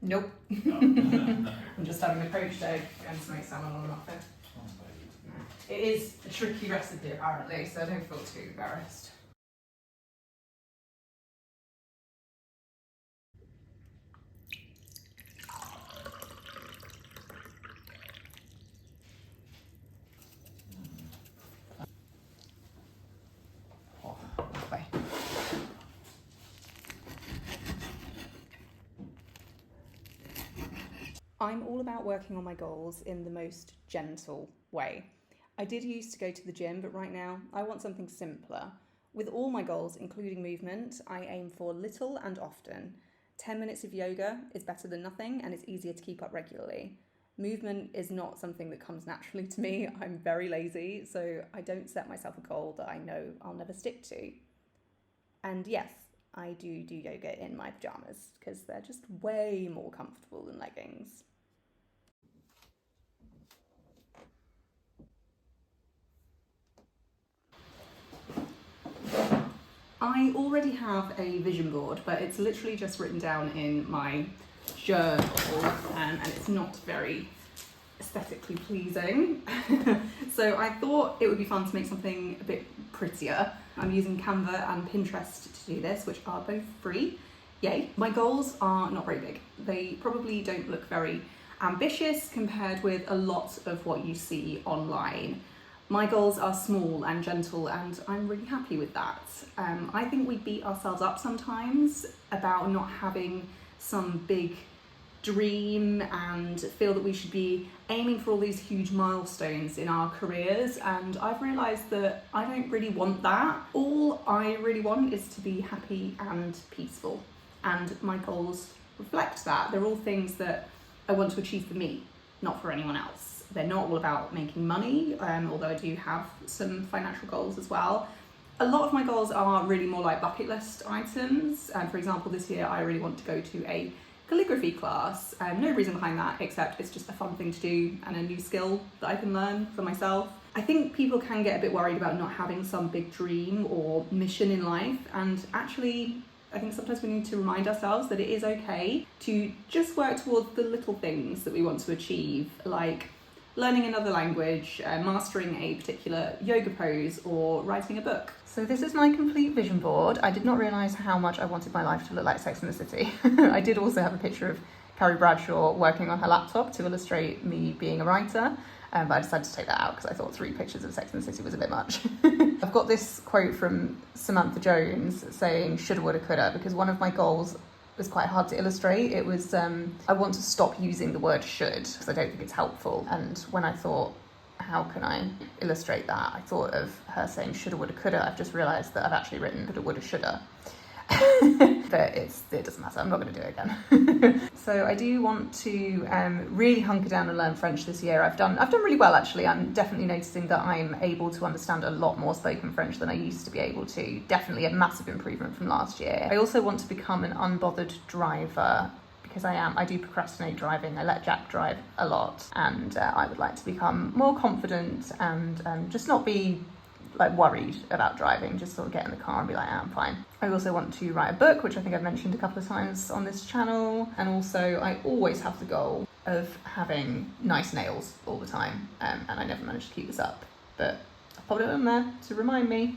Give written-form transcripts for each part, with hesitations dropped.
Nope. I'm just having a poached egg and smoked salmon on a muffin. It is a tricky recipe apparently, so don't feel too embarrassed. Bye. I'm all about working on my goals in the most gentle way. I did used to go to the gym, but right now I want something simpler. With all my goals, including movement, I aim for little and often. 10 minutes of yoga is better than nothing and it's easier to keep up regularly. Movement is not something that comes naturally to me. I'm very lazy, so I don't set myself a goal that I know I'll never stick to. And yes, I do yoga in my pajamas because they're just way more comfortable than leggings. I already have a vision board, but it's literally just written down in my journal, and it's not very aesthetically pleasing. So I thought it would be fun to make something a bit prettier. I'm using Canva and Pinterest to do this, which are both free. Yay. My goals are not very big. They probably don't look very ambitious compared with a lot of what you see online. My goals are small and gentle, and I'm really happy with that. I think we beat ourselves up sometimes about not having some big dream and feel that we should be aiming for all these huge milestones in our careers, and I've realised that I don't really want that. All I really want is to be happy and peaceful, and my goals reflect that. They're all things that I want to achieve for me, not for anyone else. They're not all about making money, although I do have some financial goals as well. A lot of my goals are really more like bucket list items. For example, this year I really want to go to a calligraphy class. No reason behind that, except it's just a fun thing to do and a new skill that I can learn for myself. I think people can get a bit worried about not having some big dream or mission in life, and actually I think sometimes we need to remind ourselves that it is okay to just work towards the little things that we want to achieve, like learning another language, mastering a particular yoga pose, or writing a book. So this is my complete vision board. I did not realise how much I wanted my life to look like Sex and the City. I did also have a picture of Carrie Bradshaw working on her laptop to illustrate me being a writer, but I decided to take that out because I thought 3 pictures of Sex and the City was a bit much. I've got this quote from Samantha Jones saying shoulda, woulda, coulda, because one of my goals was quite hard to illustrate. It was, I want to stop using the word should because I don't think it's helpful. And when I thought, how can I illustrate that? I thought of her saying shoulda, woulda, coulda. I've just realised that I've actually written coulda, woulda, shoulda. But it doesn't matter, I'm not going to do it again. So I do want to really hunker down and learn French this year. I've done really well actually. I'm definitely noticing that I'm able to understand a lot more spoken French than I used to be able to. Definitely a massive improvement from last year. I also want to become an unbothered driver, because I do procrastinate driving. I let Jack drive a lot, and I would like to become more confident and just not be like worried about driving, just sort of get in the car and be like, I'm fine. I also want to write a book, which I think I've mentioned a couple of times on this channel, and also I always have the goal of having nice nails all the time, and I never managed to keep this up, but I've popped it on there to remind me.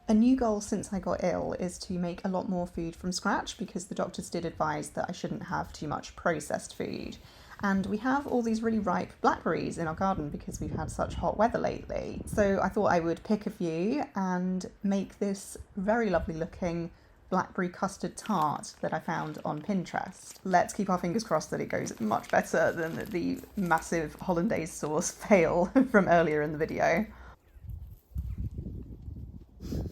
A new goal since I got ill is to make a lot more food from scratch, because the doctors did advise that I shouldn't have too much processed food. And we have all these really ripe blackberries in our garden because we've had such hot weather lately. So I thought I would pick a few and make this very lovely looking blackberry custard tart that I found on Pinterest. Let's keep our fingers crossed that it goes much better than the massive hollandaise sauce fail from earlier in the video. You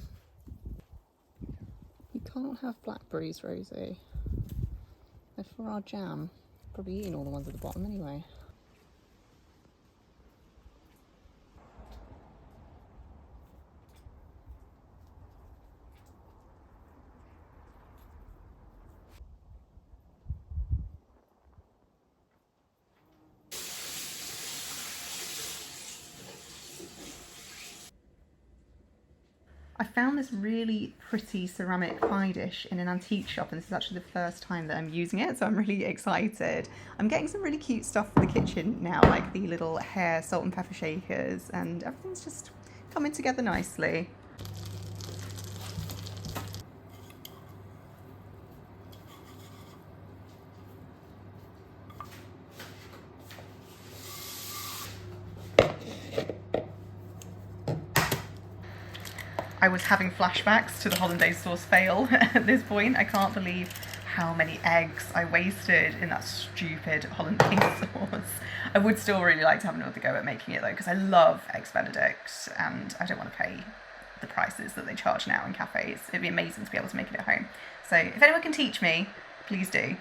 can't have blackberries, Rosie. They're for our jam. Probably eating all the ones at the bottom anyway. I found this really pretty ceramic pie dish in an antique shop, and this is actually the first time that I'm using it, so I'm really excited. I'm getting some really cute stuff for the kitchen now, like the little hair salt and pepper shakers, and everything's just coming together nicely. I was having flashbacks to the hollandaise sauce fail at this point. I can't believe how many eggs I wasted in that stupid hollandaise sauce. I would still really like to have another go at making it though, because I love Eggs Benedict and I don't want to pay the prices that they charge now in cafes. It'd be amazing to be able to make it at home. So if anyone can teach me, please do.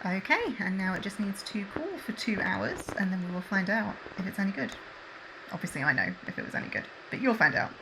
Okay, and now it just needs to cool for 2 hours and then we will find out if it's any good. Obviously I know if it was any good, but you'll find out.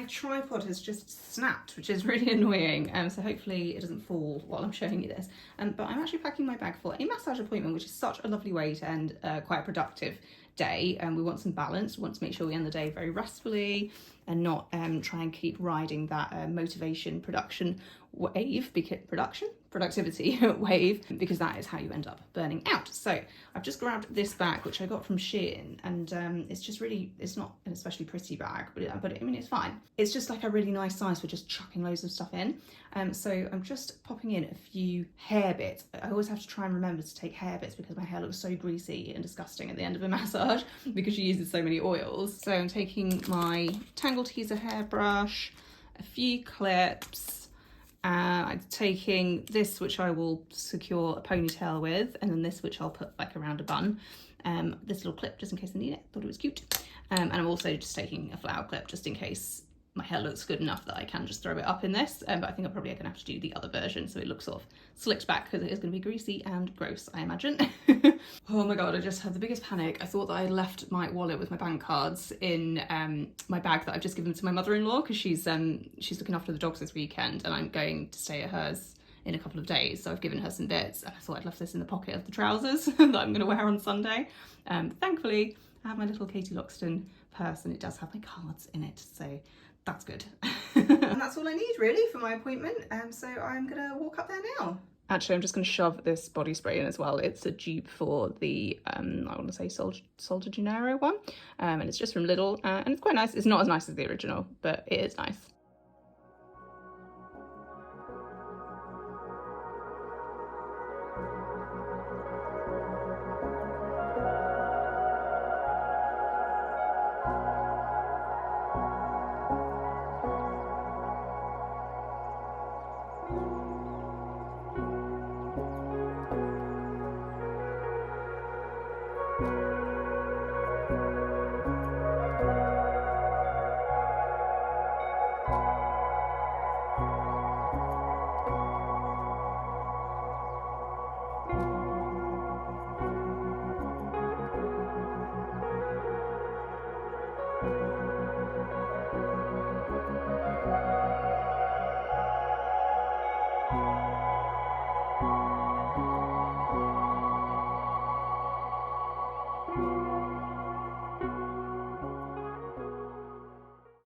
Tripod has just snapped, which is really annoying, so hopefully it doesn't fall while I'm showing you this. But I'm actually packing my bag for a massage appointment, which is such a lovely way to end quite a productive day. We want some balance. We want to make sure we end the day very restfully and not try and keep riding that motivation productivity wave, because that is how you end up burning out. So I've just grabbed this bag, which I got from Shein, and it's just really, it's not an especially pretty bag, but I mean, it's fine. It's just like a really nice size for just chucking loads of stuff in. So I'm just popping in a few hair bits. I always have to try and remember to take hair bits because my hair looks so greasy and disgusting at the end of a massage because she uses so many oils. So I'm taking my Tangle Teezer hairbrush, a few clips. I'm taking this, which I will secure a ponytail with, and then this, which I'll put like around a bun. This little clip, just in case I need it. Thought it was cute. And I'm also just taking a flower clip, just in case my hair looks good enough that I can just throw it up in this. But I think I'm probably gonna have to do the other version so it looks sort of slicked back, because it is gonna be greasy and gross, I imagine. Oh my God, I just had the biggest panic. I thought that I left my wallet with my bank cards in my bag that I've just given to my mother-in-law, because she's looking after the dogs this weekend and I'm going to stay at hers in a couple of days. So I've given her some bits, and I thought I'd left this in the pocket of the trousers that I'm gonna wear on Sunday. Thankfully, I have my little Katie Loxton purse and it does have my cards in it. So that's good. And that's all I need really for my appointment. So I'm gonna walk up there now. Actually, I'm just going to shove this body spray in as well. It's a dupe for the, I want to say Sol de Janeiro one. And it's just from Lidl, and it's quite nice. It's not as nice as the original, but it is nice.